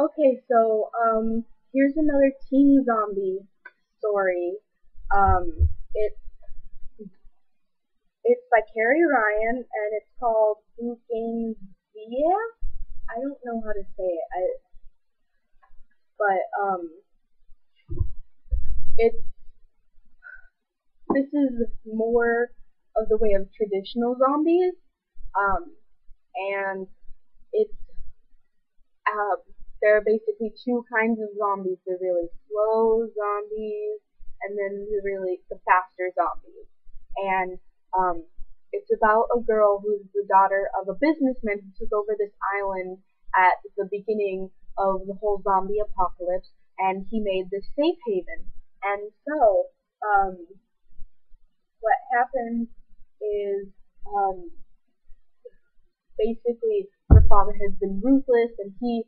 Okay, so here's another teen zombie story. It's by Carrie Ryan, and it's called Bougainvillea. I don't know how to say it, but it's this is more of the way of traditional zombies, um, and it's uh, there are basically two kinds of zombies. The really slow zombies, and then the faster zombies. And um, it's about a girl who's the daughter of a businessman who took over this island at the beginning of the whole zombie apocalypse, and he made this safe haven. And so, um, what happens is um, basically her father has been ruthless and he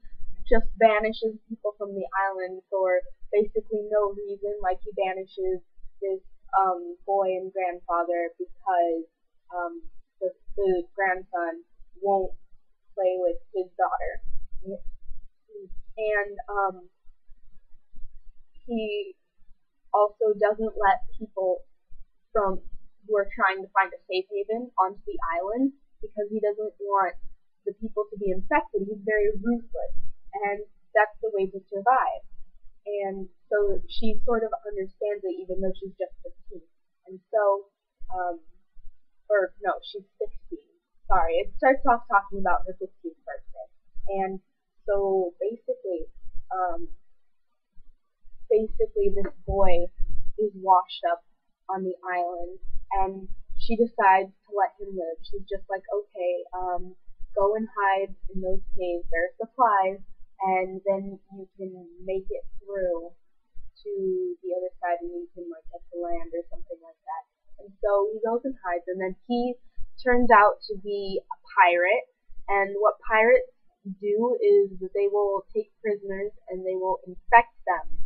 just banishes people from the island for basically no reason. Like he banishes this boy and grandfather because um, the grandson won't play with his daughter. And he also doesn't let people from who are trying to find a safe haven onto the island because he doesn't want the people to be infected. He's very ruthless, and that's the way to survive. And so she sort of understands it, even though she's just 15. And so, um, or no, she's 16. Sorry, it starts off talking about her 15th birthday, and so um, basically this boy is washed up on the island, and she decides to let him live. She's just like, okay, go and hide in those caves. There are supplies, and then you can make it through to the other side, and you can like get to land or something like that. And so he goes and hides, and then he turns out to be a pirate. And what pirates do is that they will take prisoners and they will infect them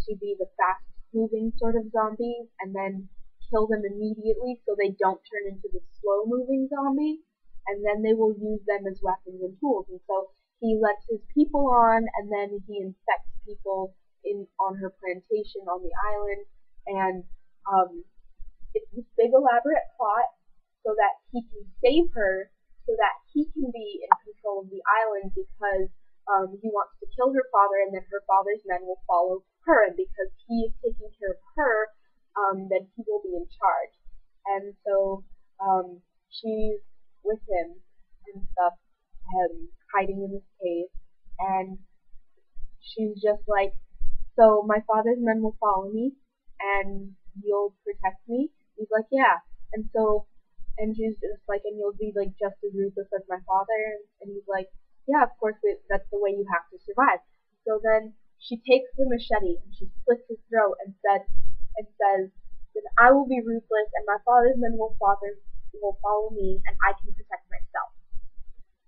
to be the fast moving sort of zombies and then kill them immediately so they don't turn into the slow moving zombie, and then they will use them as weapons and tools. And so he lets his people on, and then he infects people in on her plantation on the island, and it's this big elaborate plot so that he can save her, so that he can be in control of the island because he wants to kill her father, and then her father's men will follow her, and because he is taking care of her, then he will be in charge. And so she's with him and stuff, hiding in this cave, and she's just like, so my father's men will follow me, and you'll protect me. He's like, yeah. And so, and she's just like, and you'll be like just as ruthless as my father. And he's like, yeah, of course, that's the way you have to survive. So then she takes the machete and she slits his throat and says, then I will be ruthless, and my father's men will follow me, and I can protect myself.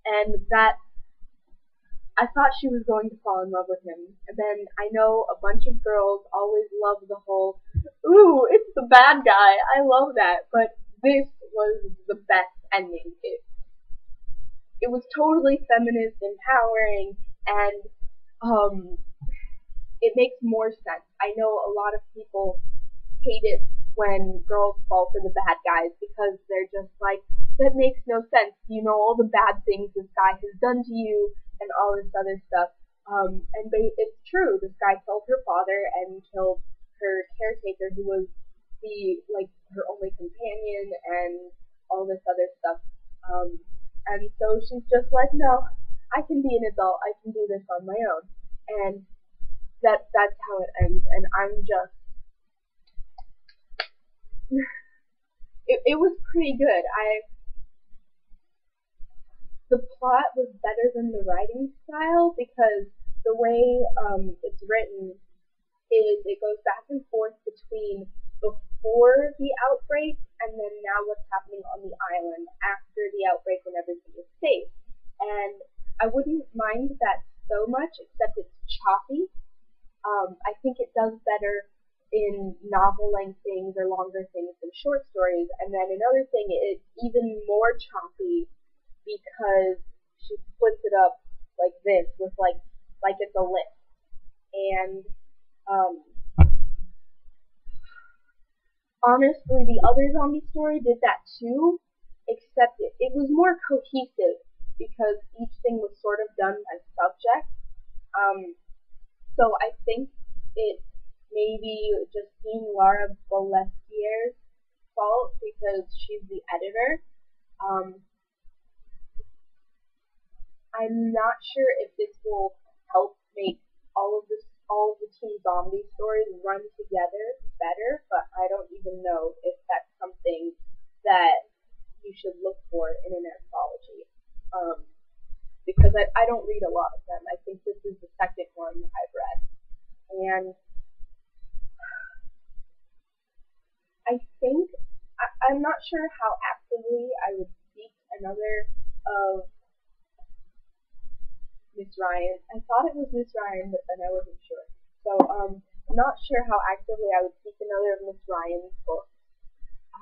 And that I thought she was going to fall in love with him. And then I know a bunch of girls always love the whole, ooh, it's the bad guy. I love that. But this was the best ending. It was totally feminist, empowering, and um, it makes more sense. I know a lot of people hate it when girls fall for the bad guys because they're just like, that makes no sense. You know all the bad things this guy has done to you and all this other stuff. It's true. This guy killed her father and killed her caretaker, who was her only companion, and all this other stuff. Um, and so she's just like, no, I can be an adult. I can do this on my own. And that's how it ends. And I'm just it was pretty good. The plot was better than the writing style because the way it's written is it goes back and forth between before the outbreak and then now what's happening on the island after the outbreak when everything is safe. And I wouldn't mind that so much, except it's choppy. I think it does better in novel length things or longer things than short stories. And then another thing, it's even more choppy because she splits it up like this with like it's a list. And um, honestly, the other zombie story did that too, except it was more cohesive because each thing was sort of done by subject. Um, so I think it maybe Justine Larbaelastier's fault because she's the editor. Um, I'm not sure if this will help make all of the Teen Zombie stories run together better, but I don't even know if that's something that you should look for in an anthology. Um, because I don't read a lot of them. I think this is the second one I've read. And I think I'm not sure how actively I would seek another of Miss Ryan. I thought it was Miss Ryan, but then I wasn't sure. So I'm not sure how actively I would seek another of Miss Ryan's books.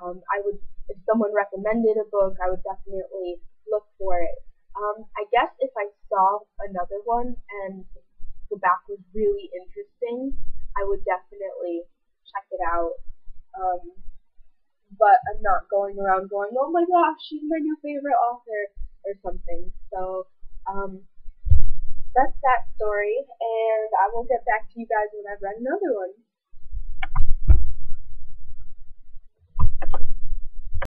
I would, if someone recommended a book, I would definitely look for it. I guess if I saw another one and the back was really interesting, I would definitely check it out. Um, but I'm not going around going, oh my gosh, she's my new favorite author or something. So that's that story, and I will get back to you guys when I've read another one.